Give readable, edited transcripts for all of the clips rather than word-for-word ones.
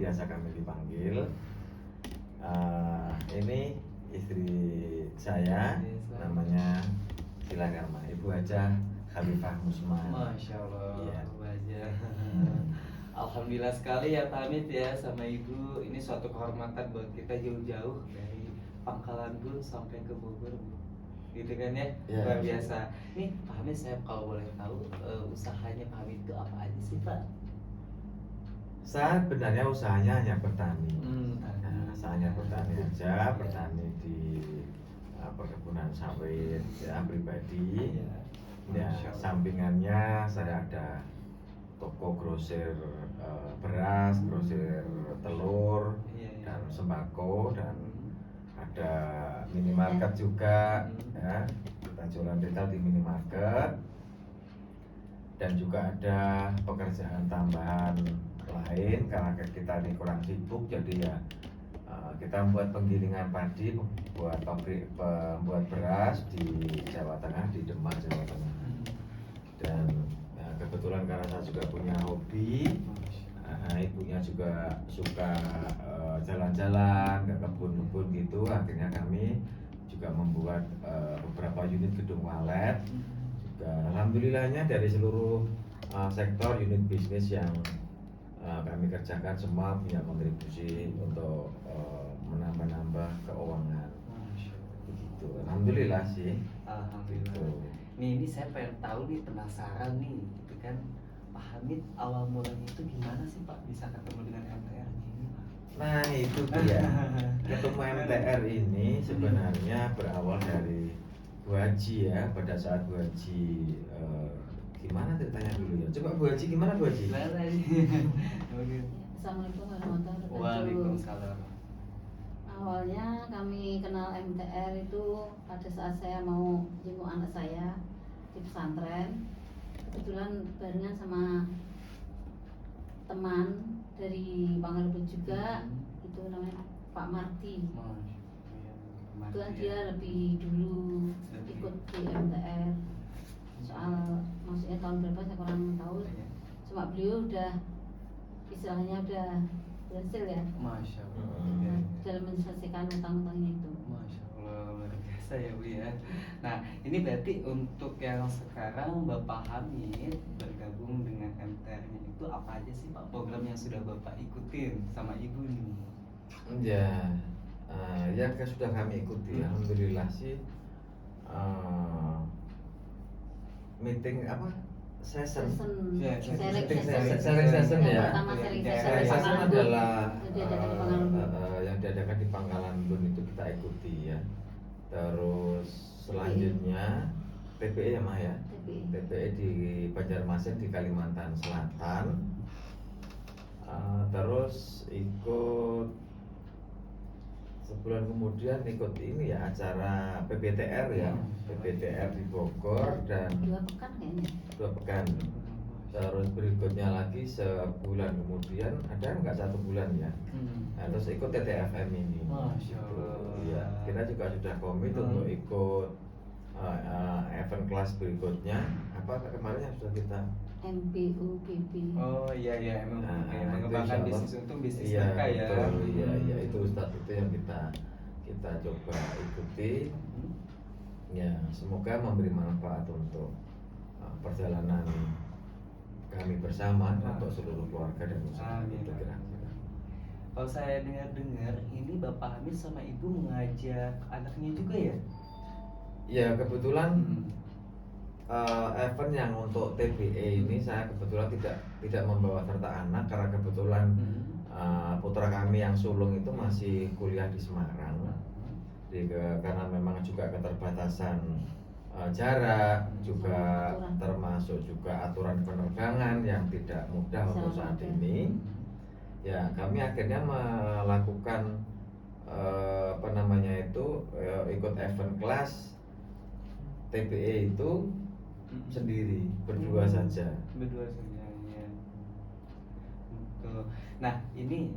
biasa kami dipanggil. Ini istri saya, namanya Sila Karma, Ibu Haja Khalifah Musman. Masya Allah, Iya. Bu Haja. Alhamdulillah sekali ya Pak Hamid ya sama Ibu. Ini suatu kehormatan buat kita jauh-jauh dari Pangkalan Bun sampai ke Bogor, Bu. Gitu kan ya, luar biasa. Nih Pak Hamid, saya kalau boleh tahu usahanya Pak Hamid itu apa aja sih Pak? Saya sebenarnya usahanya hanya bertani. Usahanya bertani aja, bertani di perkebunan sawit ya pribadi. Ya, sampingannya saya ada toko grosir beras, grosir telur dan sembako, dan ada minimarket juga ya. Kita jualan retail di minimarket, dan juga ada pekerjaan tambahan lain karena kita ini kurang sibuk, jadi ya kita membuat penggilingan padi, buat pabrik pembuat beras di Jawa Tengah, di Demak, Jawa Tengah. Dan kebetulan karena saya juga punya hobi, ibunya juga suka jalan-jalan ke kebun-kebun gitu, akhirnya kami juga membuat beberapa unit gedung walet. Juga alhamdulillahnya dari seluruh sektor unit bisnis yang kami kerjakan semua punya kontribusi untuk menambah keuangan. Begitu. Alhamdulillah sih. Alhamdulillah. Gitu. Ini saya pengen tahu nih, penasaran nih, gitu kan, Pak Hamid awal mulanya itu gimana sih Pak bisa ketemu dengan MTR ini Pak? Nah itu dia. Ketemu MTR ini sebenarnya berawal dari Bu Haji ya. Pada saat Bu Haji gimana ceritanya dulu ya? Coba Bu Haji, gimana Bu Haji? Assalamualaikum warahmatullahi wabarakatuh. Waalaikumsalam. Awalnya kami kenal MTR itu pada saat saya mau jenguk anak saya di pesantren. Kebetulan barengan sama teman dari Pangkalbun juga, itu namanya Pak Marti. Kebetulan dia lebih dulu ikut di MTR. Soal maksudnya tahun berapa saya kurang tahu. Cuma beliau udah istilahnya udah berhasil ya. Masya Allah. Dalam menyelesaikan utang-utangnya itu. Masya Allah, luar biasa ya Bu ya. Nah ini berarti untuk yang sekarang Bapak Hamid bergabung dengan MTR-nya itu apa aja sih Pak program yang sudah Bapak ikutin sama Ibu nih? Ya, yang sudah kami ikuti, alhamdulillah sih. Meeting apa? Session Sharing session ya. Pertama sharing Sharing session session adalah yang yang diadakan di Pangkalan Bun itu kita ikuti ya. Terus selanjutnya TPE ya Mah ya. TPE di Banjarmasin di Kalimantan Selatan. Terus ikut sebulan kemudian ikut ini ya, acara PBTR ya, PBTR di Bogor, dan 2 pekan kayaknya. 2 pekan. Terus berikutnya lagi sebulan kemudian, ada nggak 1 bulan ya. Nah, terus ikut TTFM ini. Masya Allah. Ya, kita juga sudah komit untuk ikut event kelas berikutnya. Apa kemarin yang sudah kita MBUPB. Oh iya emang itu mengembangkan insya Allah. bisnis untuk bisnis Iya, mereka ya. betul, iya itu Ustadz, itu yang kita coba ikuti. Ya, semoga memberi manfaat untuk perjalanan kami bersama untuk seluruh keluarga dan usaha itu kira-kira. Kalau saya dengar-dengar ini Bapak Hamid sama Ibu mengajak anaknya juga ya? Ya kebetulan event yang untuk TBE ini saya kebetulan tidak membawa serta anak, karena kebetulan putra kami yang sulung itu masih kuliah di Semarang. Jadi karena memang juga keterbatasan jarak, juga termasuk juga aturan penerbangan yang tidak mudah untuk saat ini. Ya kami akhirnya melakukan ikut event kelas TBE itu sendiri, berdua saja. Berdua saja ya. Betul. Nah ini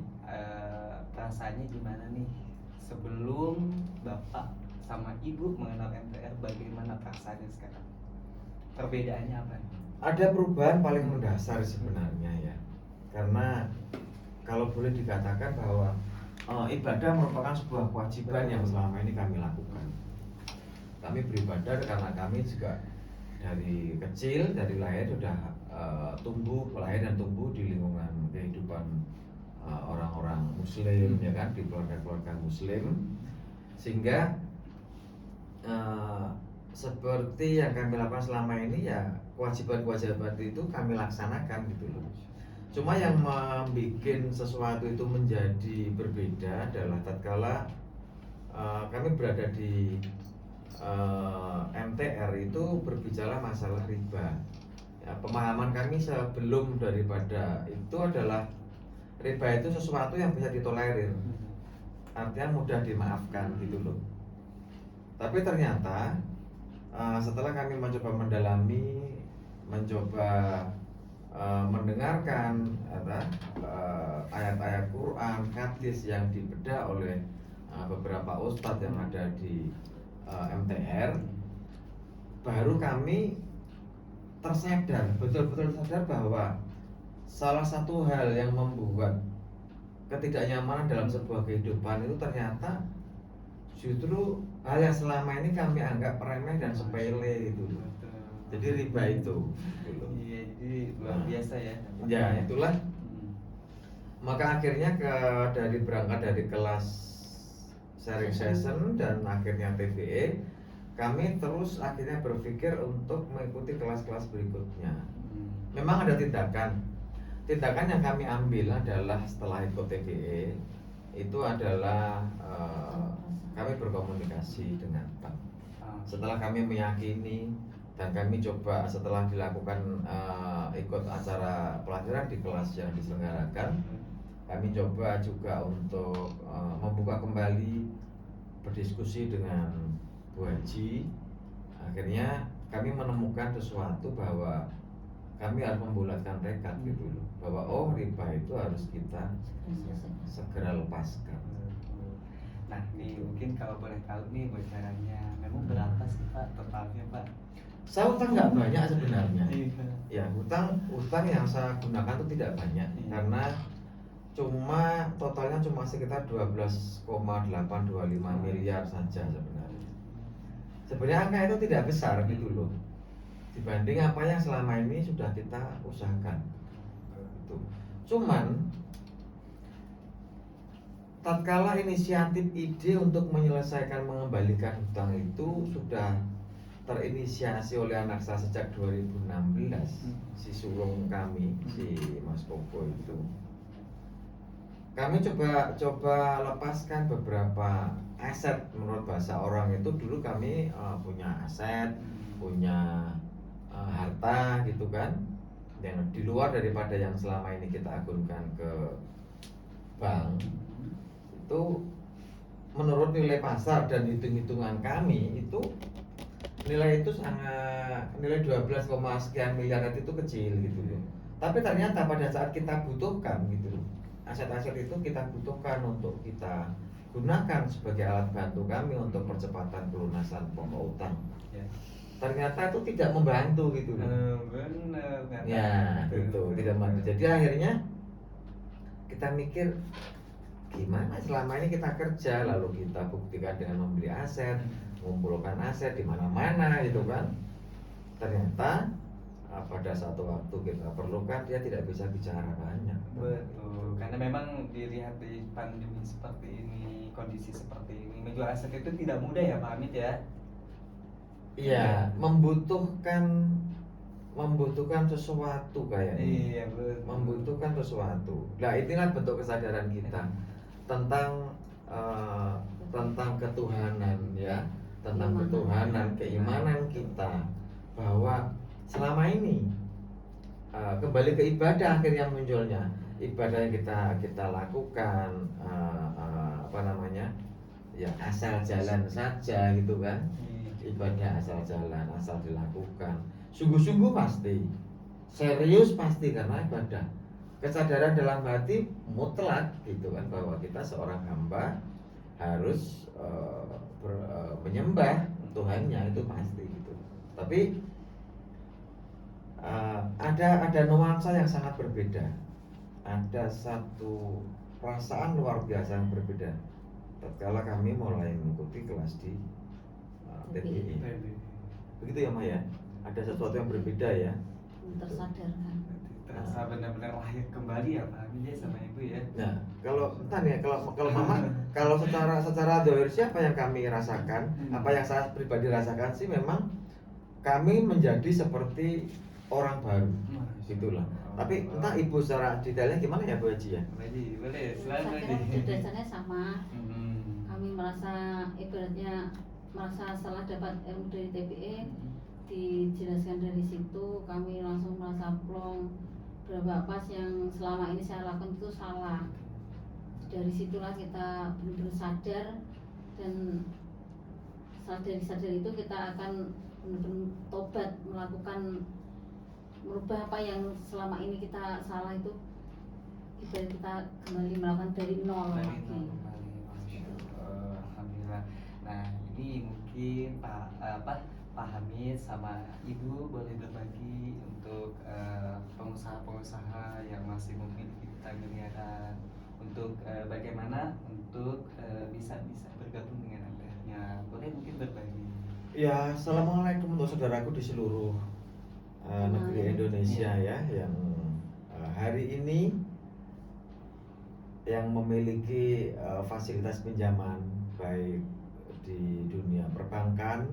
perasaannya gimana nih sebelum Bapak sama Ibu mengenal MTR, bagaimana perasaannya sekarang? Perbedaannya apa nih? Ada perubahan paling mendasar sebenarnya ya, karena kalau boleh dikatakan bahwa ibadah merupakan sebuah kewajiban yang selama ini kami lakukan. Kami beribadah karena kami juga dari kecil, dari lahir sudah lahir dan tumbuh di lingkungan kehidupan orang-orang Muslim, ya kan, di keluarga-keluarga Muslim, sehingga seperti yang kami lakukan selama ini ya kewajiban-kewajiban itu kami laksanakan gitu loh. Cuma yang membuat sesuatu itu menjadi berbeda adalah tatkala kami berada di MTR itu berbicara masalah riba. Ya, pemahaman kami sebelum daripada itu adalah riba itu sesuatu yang bisa ditolerir, artinya mudah dimaafkan gitu loh. Tapi ternyata setelah kami mencoba mendalami, mencoba mendengarkan ayat-ayat Quran, hadis yang dibedah oleh beberapa ustadz yang ada di MTR, baru kami tersadar, betul-betul sadar bahwa salah satu hal yang membuat ketidaknyamanan dalam sebuah kehidupan itu ternyata justru hal yang selama ini kami anggap remeh dan sepele itu. Jadi riba itu. Iya, jadi luar biasa ya. Ya, itulah. Maka akhirnya berangkat dari kelas sharing session dan akhirnya TBE, kami terus akhirnya berpikir untuk mengikuti kelas-kelas berikutnya. Memang ada tindakan yang kami ambil adalah setelah ikut TBE itu adalah kami berkomunikasi dengan bank. Setelah kami meyakini dan kami coba setelah dilakukan ikut acara pelajaran di kelas yang diselenggarakan, kami coba juga untuk membuka kembali berdiskusi dengan Bu Haji. Akhirnya kami menemukan sesuatu bahwa kami harus membulatkan tekad gitu loh, bahwa riba itu harus kita segera lepaskan. Nah, ini mungkin kalau boleh tahu nih bocorannya, memang berapa sih Pak totalnya Pak? Saya utang nggak banyak sebenarnya. Ya, utang yang saya gunakan itu tidak banyak karena totalnya cuma sekitar 12,825 miliar saja sebenarnya. Sebenarnya angka itu tidak besar gitu loh, dibanding apa yang selama ini sudah kita usahakan. Gitu. Cuman tatkala inisiatif ide untuk menyelesaikan mengembalikan hutang itu sudah terinisiasi oleh anak saya sejak 2016, si sulung kami, si Mas Koko itu. Kami coba lepaskan beberapa aset. Menurut bahasa orang itu dulu kami punya aset, punya harta gitu kan, yang di luar daripada yang selama ini kita agunkan ke bank. Itu menurut nilai pasar dan hitung-hitungan kami itu nilai 12, sekian miliar itu kecil gitu loh. Tapi ternyata pada saat kita butuhkan gitu loh, aset-aset itu kita butuhkan untuk kita gunakan sebagai alat bantu kami untuk percepatan pelunasan pokok utang. Ternyata itu tidak membantu gitu loh. Benar. Ya, gitu, tidak membantu. Jadi akhirnya kita mikir gimana selama ini kita kerja lalu kita buktikan dengan membeli aset, mengumpulkan aset di mana-mana gitu kan. Ternyata pada satu waktu kita perlukan dia tidak bisa bicara banyak. Betul, karena memang dilihat di pandemi seperti ini, kondisi seperti ini, menjual aset itu tidak mudah ya Pak Amit ya. Iya, membutuhkan sesuatu kayaknya. Iya, betul. Membutuhkan sesuatu. Nah, inilah bentuk kesadaran kita tentang ketuhanan ya, tentang ketuhanan, keimanan kita bahwa selama ini kembali ke ibadah akhirnya munculnya. Ibadah yang kita lakukan ya asal jalan saja gitu kan. Ibadah asal jalan, asal dilakukan. Sungguh-sungguh pasti, serius pasti karena ibadah. Kesadaran dalam hati mutlak gitu kan, bahwa kita seorang hamba harus menyembah Tuhannya, itu pasti gitu. Tapi ada nuansa yang sangat berbeda. ada satu perasaan luar biasa yang berbeda tatkala kami mulai mengikuti kelas di TPI. Begitu ya Maya, ada sesuatu yang berbeda ya. Tersadarkan. Terasa benar-benar lahir kembali ya Pak Amin ya sama Ibu ya. Nah, kalau entar ya, kalau Mama, kalau secara dohir siapa yang kami rasakan, apa yang saya pribadi rasakan sih memang kami menjadi seperti orang baru, gitulah. Tapi entah Ibu secara detailnya gimana ya Bu Haji ya? Bu Haji, boleh silakan Saya Bu kira Haji. dasarnya sama. Kami merasa ibaratnya merasa salah dapat ilmu dari TPE, dijelaskan dari situ kami langsung merasa plong berapa pas yang selama ini saya lakukan itu salah. Dari situlah kita benar-benar sadar, dan dari sadar itu kita akan benar-benar tobat, melakukan merubah apa yang selama ini kita salah itu, ibarat kita kembali melakukan dari nol lagi. Alhamdulillah. Nah ini mungkin Pak Hamid sama Ibu boleh berbagi untuk pengusaha-pengusaha yang masih memiliki hutang miliaran, untuk bagaimana untuk bisa bergabung dengan MTR-nya, boleh mungkin berbagi. Ya, assalamualaikum untuk saudaraku di seluruh negeri Indonesia ya, yang hari ini yang memiliki fasilitas pinjaman baik di dunia perbankan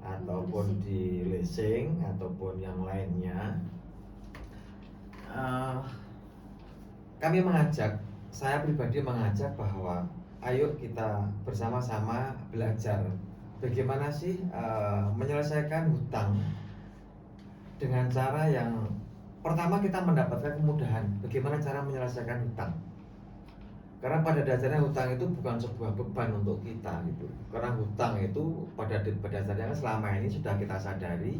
ataupun di leasing ataupun yang lainnya. Saya pribadi mengajak bahwa ayo kita bersama-sama belajar bagaimana sih menyelesaikan hutang dengan cara yang pertama kita mendapatkan kemudahan bagaimana cara menyelesaikan hutang. Karena pada dasarnya hutang itu bukan sebuah beban untuk kita gitu. Karena hutang itu pada dasarnya selama ini sudah kita sadari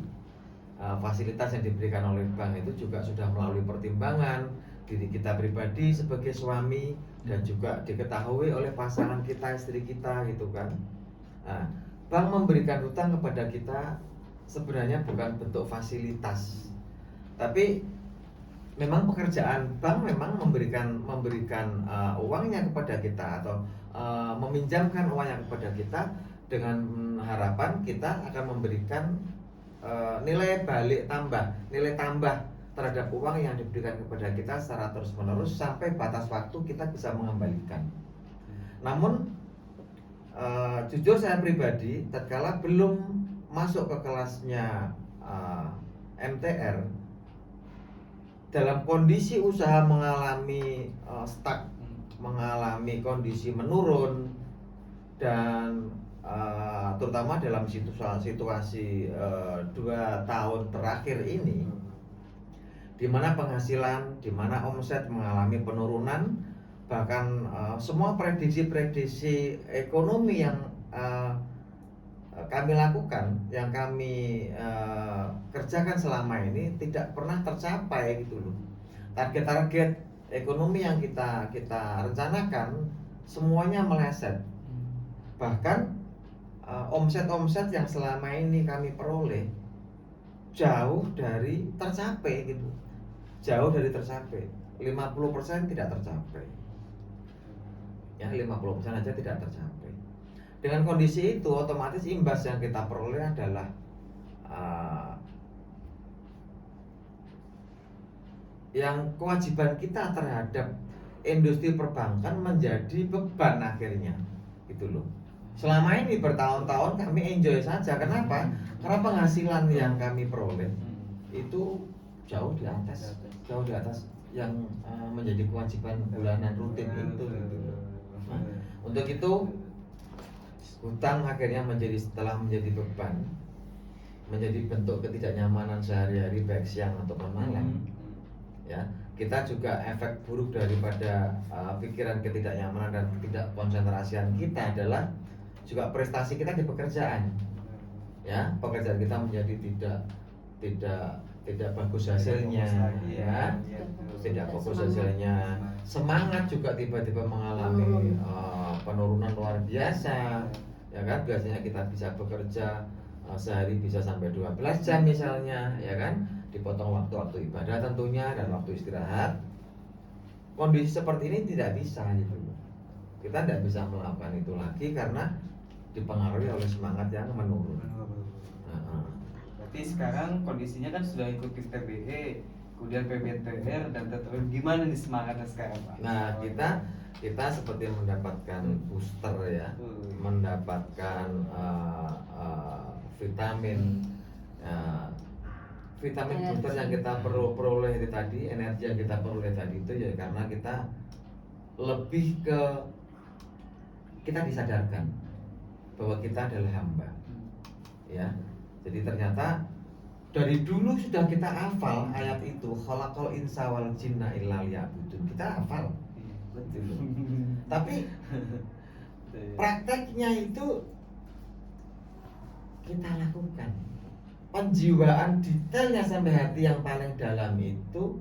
fasilitas yang diberikan oleh bank itu juga sudah melalui pertimbangan diri kita pribadi sebagai suami dan juga diketahui oleh pasangan kita, istri kita gitu kan. Nah, bank memberikan hutang kepada kita sebenarnya bukan bentuk fasilitas, tapi memang pekerjaan bank memang memberikan uangnya kepada kita atau meminjamkan uangnya kepada kita dengan harapan kita akan memberikan nilai tambah terhadap uang yang diberikan kepada kita secara terus-menerus sampai batas waktu kita bisa mengembalikan. Namun jujur saya pribadi tatkala belum masuk ke kelasnya MTR, dalam kondisi usaha mengalami stuck, mengalami kondisi menurun, dan terutama dalam situasi 2 tahun terakhir ini, di mana penghasilan, di mana omset mengalami penurunan, bahkan semua prediksi ekonomi yang kami lakukan, yang kami kerjakan selama ini tidak pernah tercapai gitu loh. Target-target ekonomi yang kita rencanakan semuanya meleset. Bahkan omset-omset yang selama ini kami peroleh jauh dari tercapai gitu. Jauh dari tercapai. 50% tidak tercapai. Ya, 50% aja tidak tercapai. Dengan kondisi itu otomatis imbas yang kita peroleh adalah yang kewajiban kita terhadap industri perbankan menjadi beban akhirnya gitu loh. Selama ini bertahun-tahun kami enjoy saja. Kenapa? Karena penghasilan yang kami peroleh itu jauh di atas yang menjadi kewajiban bulanan rutin itu gitu loh. Nah, untuk itu hutang akhirnya setelah menjadi beban, menjadi bentuk ketidaknyamanan sehari-hari baik siang ataupun malam. Ya, kita juga efek buruk daripada pikiran ketidaknyamanan dan ketidakkonsentrasian kita adalah juga prestasi kita di pekerjaan. Ya, pekerjaan kita menjadi tidak bagus hasilnya, ya, tidak bagus hasilnya. Semangat juga tiba-tiba mengalami penurunan luar biasa, ya kan? Biasanya kita bisa bekerja sehari bisa sampai 12 jam misalnya, ya kan? Dipotong waktu ibadah tentunya dan waktu istirahat. kondisi seperti ini tidak bisa gitu loh. Kita tidak bisa melakukan itu lagi karena dipengaruhi oleh semangat yang menurun. Berarti sekarang kondisinya kan sudah ikuti TBE, kemudian PBTR dan TTR. Gimana nih semangatnya sekarang, Pak? Nah, kita seperti mendapatkan booster ya, mendapatkan vitamin vitamin booster yang kita peroleh itu tadi, energi yang kita peroleh tadi itu ya karena kita lebih ke kita disadarkan bahwa kita adalah hamba, ya. Jadi ternyata dari dulu sudah kita hafal ayat itu, khalaqal insa wal jinna illa liya'budun. Kita hafal, betul. Tapi prakteknya itu kita lakukan. Penjiwaan detailnya sampai hati yang paling dalam itu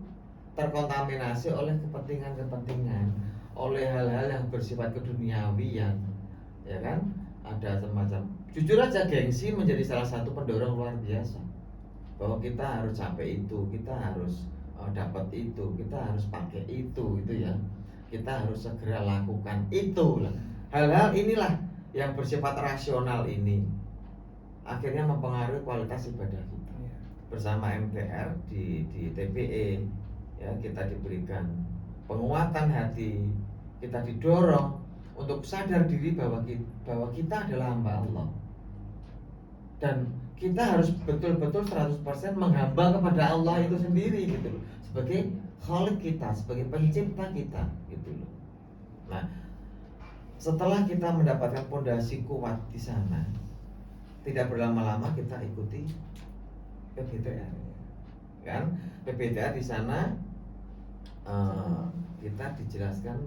terkontaminasi oleh kepentingan-kepentingan, oleh hal-hal yang bersifat keduniawian, ya kan? Ada semacam, jujur aja gengsi menjadi salah satu pendorong luar biasa bahwa kita harus capai itu, kita harus dapat itu, kita harus pakai itu, gitu ya. Kita harus segera lakukan itu. Hal-hal inilah yang bersifat rasional ini akhirnya mempengaruhi kualitas ibadah kita. Bersama MTR di TPE ya, kita diberikan penguatan hati, kita didorong untuk sadar diri bahwa kita adalah hamba Allah, dan kita harus betul-betul 100% menghamba kepada Allah itu sendiri gitu loh, sebagai khalik kita, sebagai pencipta kita gitu loh. Nah, setelah kita mendapatkan pondasi kuat di sana, tidak berlama-lama kita ikuti PBTR, kan? PBTR di sana kita dijelaskan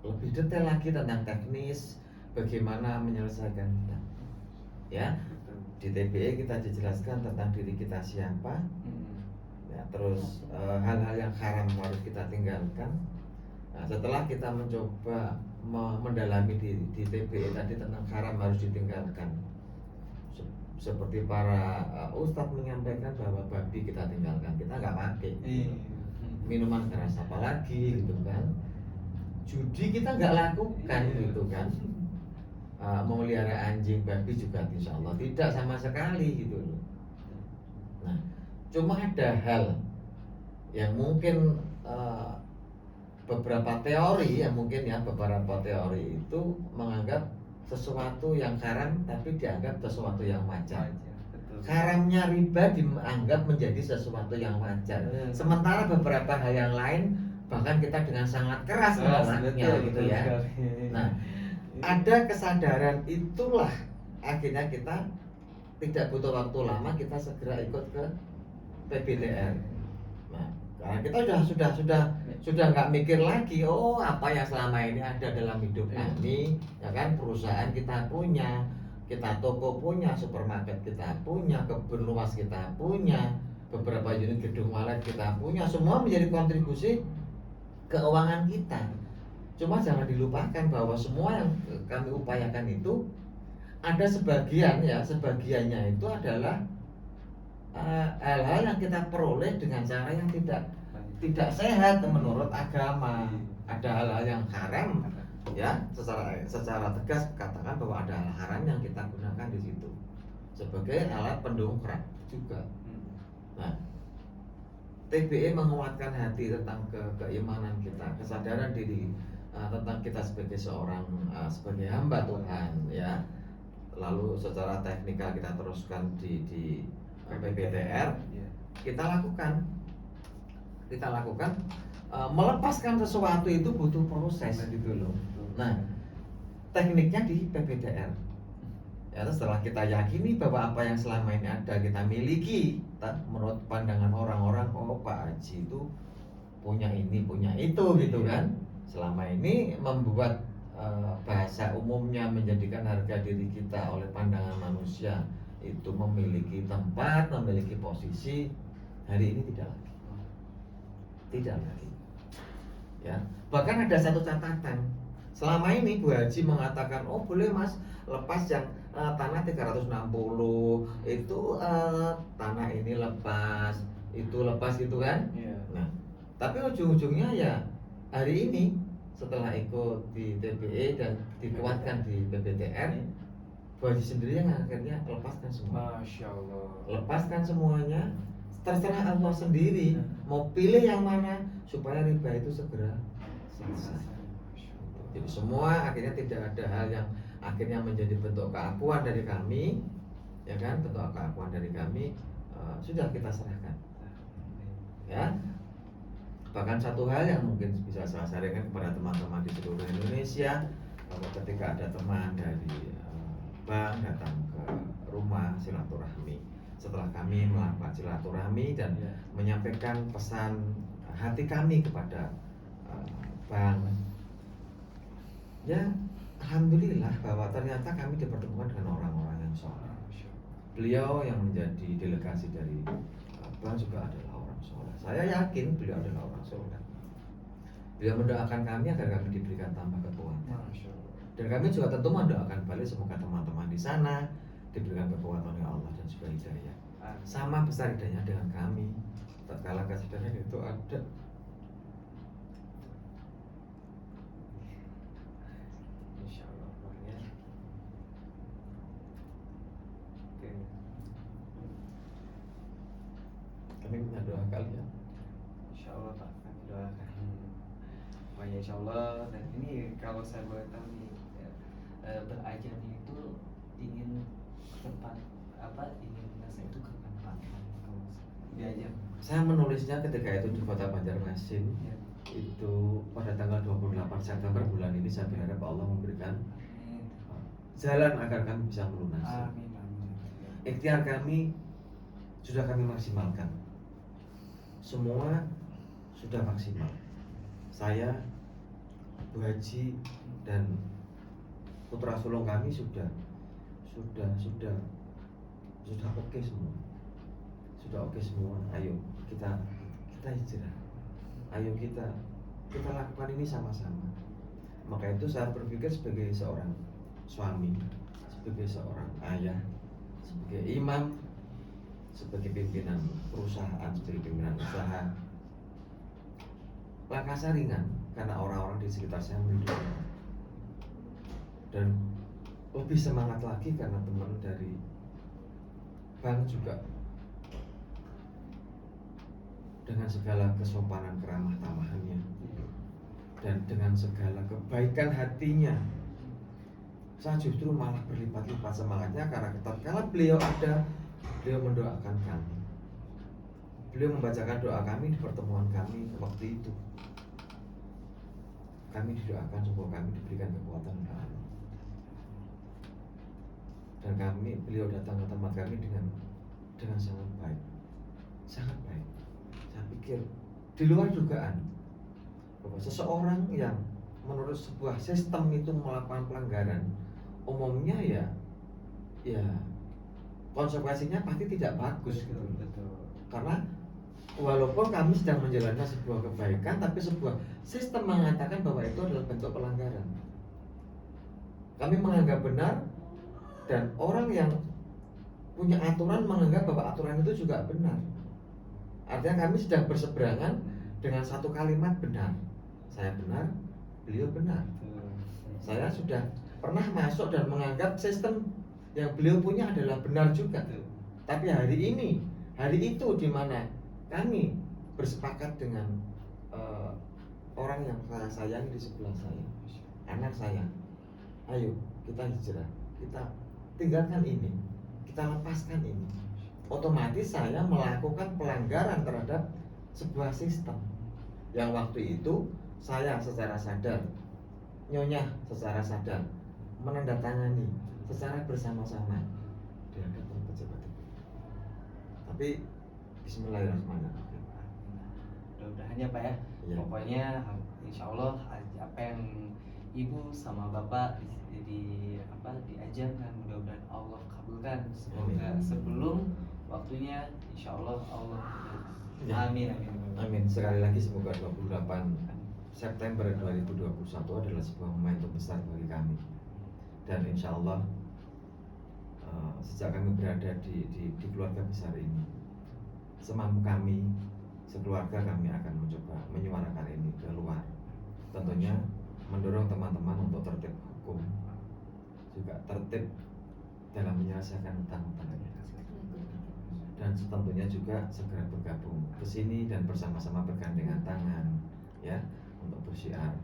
lebih detail lagi tentang teknis bagaimana menyelesaikan kita, ya. Di TBE kita dijelaskan tentang diri kita siapa, ya, terus hal-hal yang haram harus kita tinggalkan. Nah, setelah kita mencoba mendalami di TBE tadi tentang haram harus ditinggalkan, seperti para ustadz menyampaikan bahwa babi kita tinggalkan, kita nggak pakai. Minuman keras apalagi gitu kan, judi kita nggak lakukan gitu kan, memelihara anjing babi juga insya Allah tidak sama sekali gitu loh. Nah, cuma ada hal yang mungkin beberapa teori itu menganggap sesuatu yang haram tapi dianggap sesuatu yang wajar. Haramnya riba dianggap menjadi sesuatu yang wajar. Sementara beberapa hal yang lain bahkan kita dengan sangat keras menolaknya gitu ya. Nah, ada kesadaran itulah akhirnya kita tidak butuh waktu lama, kita segera ikut ke PBTR. Nah, karena kita sudah nggak mikir lagi, oh apa yang selama ini ada dalam hidup kami, ya kan, perusahaan kita punya, kita toko punya, supermarket kita punya, kebun luas kita punya, beberapa unit gedung walet kita punya, semua menjadi kontribusi keuangan kita. Cuma jangan dilupakan bahwa semua yang kami upayakan itu ada sebagiannya itu adalah hal-hal yang kita peroleh dengan cara yang tidak sehat menurut agama. Ada hal-hal yang haram ya, secara tegas katakan bahwa ada hal haram yang kita gunakan di situ sebagai alat pendongkrak juga. Nah, TBE menguatkan hati tentang keimanan kita, kesadaran diri tentang kita sebagai sebagai hamba Tuhan ya. Lalu secara teknikal kita teruskan di PBTR, kita lakukan melepaskan sesuatu itu butuh proses gitu loh. Nah, tekniknya di PBTR ya, setelah kita yakini bahwa apa yang selama ini ada kita miliki, menurut pandangan orang-orang, oh Pak Haji itu punya ini punya itu gitu kan, selama ini membuat bahasa umumnya menjadikan harga diri kita oleh pandangan manusia itu memiliki tempat, memiliki posisi. Hari ini tidak lagi ya. Bahkan ada satu catatan, selama ini Bu Haji mengatakan, oh boleh Mas lepas yang tanah 360 itu, tanah ini lepas, itu lepas gitu kan. Nah, tapi ujung-ujungnya ya hari ini setelah ikut di TBE dan dikuatkan di PBTN, Bu Haji sendiri yang akhirnya lepaskan semua. Masya Allah. Lepaskan semuanya, terserah Allah sendiri mau pilih yang mana supaya riba itu segera selesai. Jadi semua akhirnya tidak ada hal yang akhirnya menjadi bentuk keakuan dari kami, ya kan, bentuk keakuan dari kami sudah kita serahkan. Ya, bahkan satu hal yang mungkin bisa saya sarankan kepada teman-teman di seluruh Indonesia, bahwa ketika ada teman dari bank datang ke rumah silaturahmi, setelah kami melakukan silaturahmi dan menyampaikan pesan hati kami kepada bank, ya alhamdulillah bahwa ternyata kami dipertemukan dengan orang-orang yang soleh. Beliau yang menjadi delegasi dari bank juga adalah orang soleh. Saya yakin beliau adalah orang soleh. Beliau mendoakan kami agar kami diberikan tambah kekuatan. Dan kami juga tentu mendoakan balik semoga teman-teman di sana diberikan kekuatan oleh Allah dan juga hidayah. Sama besar hidayahnya dengan kami. Tatkala kesadaran itu ada. Insyaallah ya. Oke. Kami minta doa kalian. Insyaallah Pak, kami doakan. Pokoknya insyaallah. Dan ini kalau saya boleh tahu nih, berajarnya itu ingin tempat apa, ingin saya itu kapan Pak? Kalau diajar. Saya menulisnya ketika itu di kota Banjarmasin. Ya. Itu pada tanggal 28 September bulan ini saya berharap Allah memberikan jalan agar kami bisa melunasi. Amin. Ikhtiar kami sudah kami maksimalkan. Semua sudah maksimal. Saya, Bu Haji dan putra sulung kami sudah oke semua. Sudah oke semua. Ayo kita hijrah. Ayo kita lakukan ini sama-sama. Maka itu saya berpikir sebagai seorang suami, sebagai seorang ayah, sebagai imam, sebagai pimpinan perusahaan, sebagai pimpinan usaha, langkah saya ringan karena orang-orang di sekitar saya mendukung. Dan lebih semangat lagi karena teman dari bank juga dengan segala kesopanan keramah tamahannya dan dengan segala kebaikan hatinya, saya justru malah berlipat-lipat semangatnya karena tatkala beliau ada, beliau mendoakan kami, beliau membacakan doa kami di pertemuan kami waktu itu. Kami didoakan supaya kami diberikan kekuatan oleh Allah. Dan beliau datang ke tempat kami dengan sangat baik, sangat baik. Saya pikir di luar dugaan bahwa seseorang yang menurut sebuah sistem itu melakukan pelanggaran, umumnya ya konsekuensinya pasti tidak bagus gitu. Betul. Karena walaupun kami sedang menjalankan sebuah kebaikan, tapi sebuah sistem mengatakan bahwa itu adalah bentuk pelanggaran. Kami menganggap benar, dan orang yang punya aturan menganggap bahwa aturan itu juga benar. Artinya kami sedang berseberangan dengan satu kalimat benar. Saya benar, beliau benar. Saya sudah pernah masuk dan menganggap sistem yang beliau punya adalah benar juga. Tapi hari itu di mana kami bersepakat dengan orang yang saya sayangi di sebelah saya, anak saya. Ayo kita hijrah, kita tinggalkan ini, kita lepaskan ini. Otomatis saya melakukan pelanggaran terhadap sebuah sistem yang waktu itu saya secara sadar, nyonya secara sadar menandatangani secara bersama-sama di hadapan pejabat itu. Tapi Bismillahirrahmanirrahim. Mudah-mudahan ya Pak ya. Ya. Pokoknya insya Allah apa yang Ibu sama Bapak diajarkan, mudah-mudahan Allah kabulkan. Semoga sebelum waktunya insya Allah Ya. Amin. Amin. Sekali lagi semoga 28 September 2021 adalah sebuah momentum besar bagi kami. Dan insya Allah sejak kami berada di keluarga besar ini, semampu kami sekeluarga kami akan mencoba menyuarakan ini keluar tentunya mendorong teman-teman untuk tertib hukum, juga tertib dalam menyelesaikan utang-utangnya, dan tentunya juga segera bergabung ke sini dan bersama-sama bergandengan tangan ya untuk bersyiar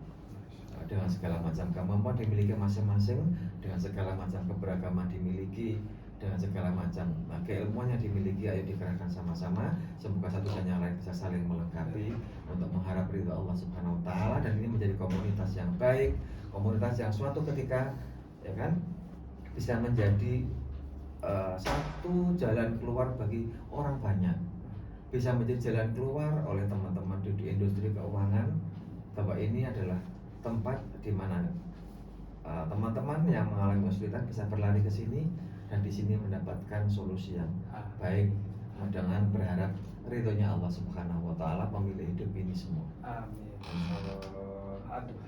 dengan segala macam kemampuan dimiliki masing-masing, dengan segala macam keberagaman dimiliki, dengan segala macam keilmuan yang dimiliki. Ayo dikerahkan sama-sama, semoga satu dan yang lain bisa saling melengkapi untuk mengharap ridha Allah Subhanahu wa taala, dan ini menjadi komunitas yang baik, komunitas yang suatu ketika ya kan bisa menjadi satu jalan keluar bagi orang banyak, bisa menjadi jalan keluar oleh teman-teman di industri keuangan, bahwa ini adalah tempat di mana teman-teman yang mengalami kesulitan bisa berlari ke sini dan di sini mendapatkan solusi yang baik, dengan berharap ridhonya Allah Subhanahu wa taala pemilik hidup ini semua. Amin. Aduh,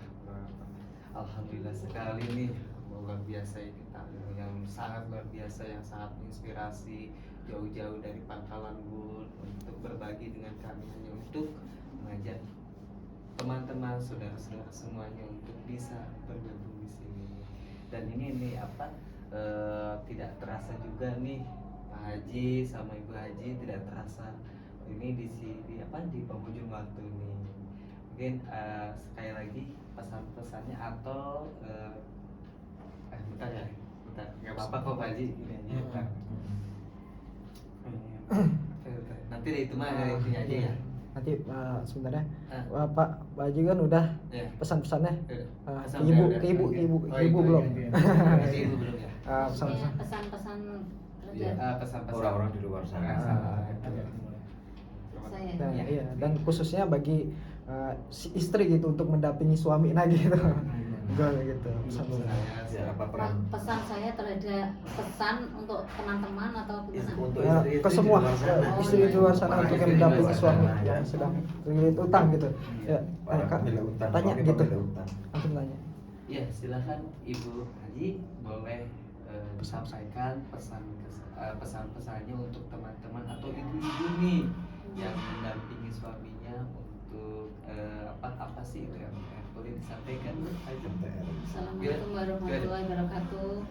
alhamdulillah sekali nih, luar biasa ini tamu yang sangat luar biasa, yang sangat menginspirasi, jauh-jauh dari Pangkalan Bun untuk berbagi dengan kami, hanya untuk mengajak teman-teman, saudara-saudara semuanya untuk bisa bergabung di sini. Dan ini apa tidak terasa juga nih Pak Haji sama Ibu Haji, tidak terasa ini di sini apa di penghujung waktu ini. Mungkin sekali lagi pesan-pesannya atau bentar ya, bentar, nggak apa-apa kok Pak Haji, ini aja bentar. Nanti itu mah dari itunya aja ya. Nanti sebenarnya Pak Haji kan udah pesan-pesannya ke ibu belum? Ibu belum ya. Pesan-pesan Pesan-pesan Orang-orang di luar sana. Dan khususnya bagi si istri gitu untuk mendampingi suami lagi gitu. Gitu. Pesan saya terhadap pesan untuk teman-teman atau Untuk ke semua istri di luar sana untuk yang mendampingi suami yang sedang terlilit utang gitu. Ya, tanya gitu. Langsung tanya. Ya, silakan Ibu Haji boleh sampaikan pesan-pesannya untuk teman-teman atau ibu-ibu nih yang mendampingi suaminya untuk apa sih itu yang boleh disampaikan? Assalamualaikum warahmatullahi wabarakatuh.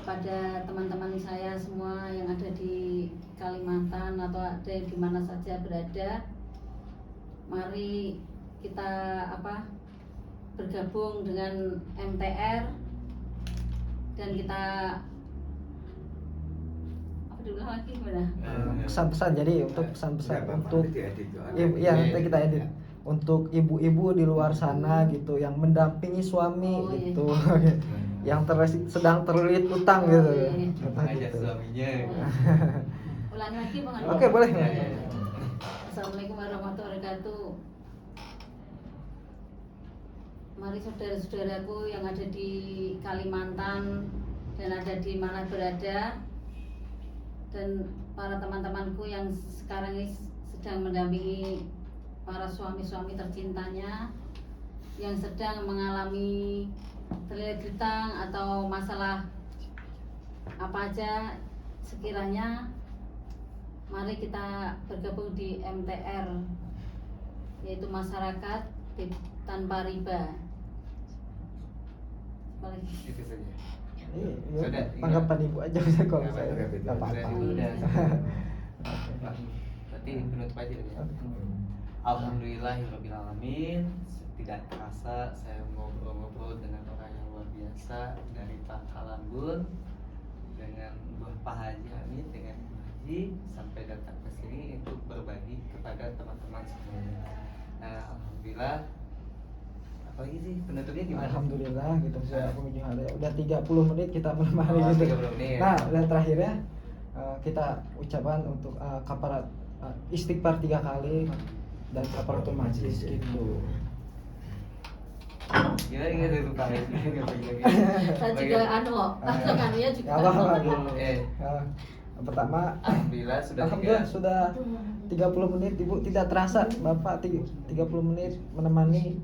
Kepada teman-teman saya semua yang ada di Kalimantan atau ada di mana saja berada, mari kita bergabung dengan MTR dan kita diulang lagi gimana? Pesan-pesan, jadi untuk pesan-pesan untuk nanti kita edit untuk ibu-ibu di luar sana gitu yang mendampingi suami gitu. Yang sedang terlilit utang gitu. Mengajak suaminya. Ulangi lagi Bang. Oke, boleh. Assalamualaikum warahmatullahi wabarakatuh. Mari saudara-saudaraku yang ada di Kalimantan dan ada di mana berada, dan para teman-temanku yang sekarang ini sedang mendampingi para suami-suami tercintanya yang sedang mengalami terlilit hutang atau masalah apa aja sekiranya, mari kita bergabung di MTR, yaitu masyarakat tanpa riba. Itu saja. Iya, tanggapan ibu aja bisa kalau saya nggak apa-apa. Berarti penutup aja ya. Alhamdulillahirabbil alamin. Tidak terasa saya ngobrol-ngobrol dengan orang yang luar biasa dari Pangkalan Bun, dengan Pak Haji Hamid, dengan Ibu Haji, sampai datang ke sini untuk berbagi kepada teman-teman semuanya. Nah, alhamdulillah. Apalagi sih penutupnya gimana? Alhamdulillah gitu saya pengunjung hari. Udah 30 menit kita menemani gitu. 30 menit. Nah, dan terakhirnya kita ucapan untuk kafarat istighfar 3 kali dan kafaratul majlis gitu. Gila ingat itu Pak. Saya juga kanunya juga. Pertama, alhamdulillah sudah 30 menit Ibu, tidak terasa Bapak 30 menit menemani.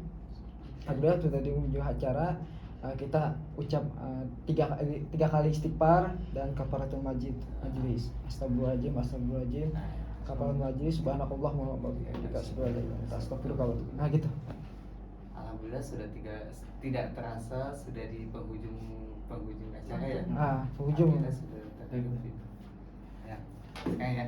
Alhamdulillah sudah di ujung acara. Kita ucap 3 kali istighfar dan kafaratul majlis. Astagfirullahaladzim, astagfirullahaladzim. kafarat majlis subhanakallah wa bihamdika asyhadu an la ilaha illa anta astaghfiruka wa atubu ilaik. Nah gitu. Alhamdulillah sudah tidak terasa sudah di penghujung acara ya. Penghujung. Kita sudah ya. Ya.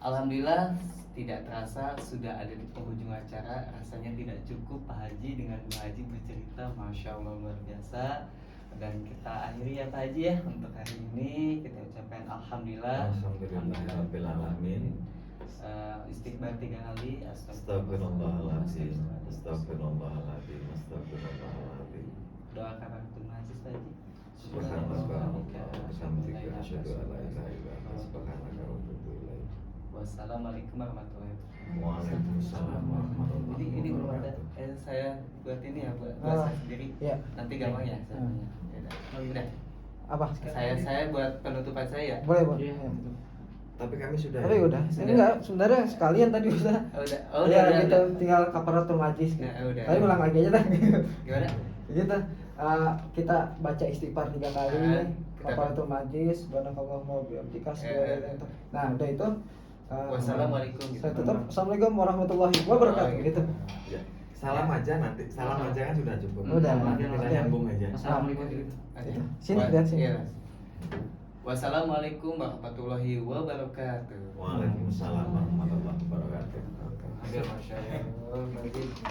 Alhamdulillah tidak terasa sudah ada di penghujung acara. Rasanya tidak cukup Pak Haji dengan Bu Haji bercerita, masya Allah luar biasa. Dan kita akhiri ya Pak Haji ya untuk hari ini. Kita ucapkan alhamdulillah. Alhamdulillahirabbil alamin. Istighfar 3 kali. Astagfirullahaladzim. Astagfirullahaladzim. Astagfirullahaladzim. Doa kafaratul majlis Pak Haji. Subhanallah. Alhamdulillah. Asyhadu an la ilaha illa anta subhanaka wa atubu ilaik. Wassalamualaikum warahmatullahi wabarakatuh. Waalaikumsalam warahmatullahi Ini belum ada. wabarakatuh. Saya buat ini ya, buat saya sendiri. Iya. Nanti gampang ya. Udah. Apa? Saya buat penutupan saya. Boleh. Tapi kami sudah. Tapi udah. Ini enggak sebenarnya sekalian tadi udah. Oh, udah. Ya kita tinggal kafaratul majlis. Ya, udah. Tapi ulang lagi aja dah. Gimana? Gitu. Kita baca istighfar 3 kali, Kita- kafaratul majlis, subhanakallah wa bihamdika asyhadu an la ilaha illa anta. Nah, udah itu Wassalamualaikum. saya tutup. Assalamualaikum warahmatullahi wabarakatuh. Oh, Gitu. Ya. Salam aja nanti. Salam aja kan sudah cukup. Udah. Nanti kita Oke. nyambung aja. Assalamualaikum. Sini, lihat sini. Iya. Wassalamualaikum warahmatullahi wabarakatuh. Waalaikumsalam warahmatullahi wabarakatuh. Masya Allah.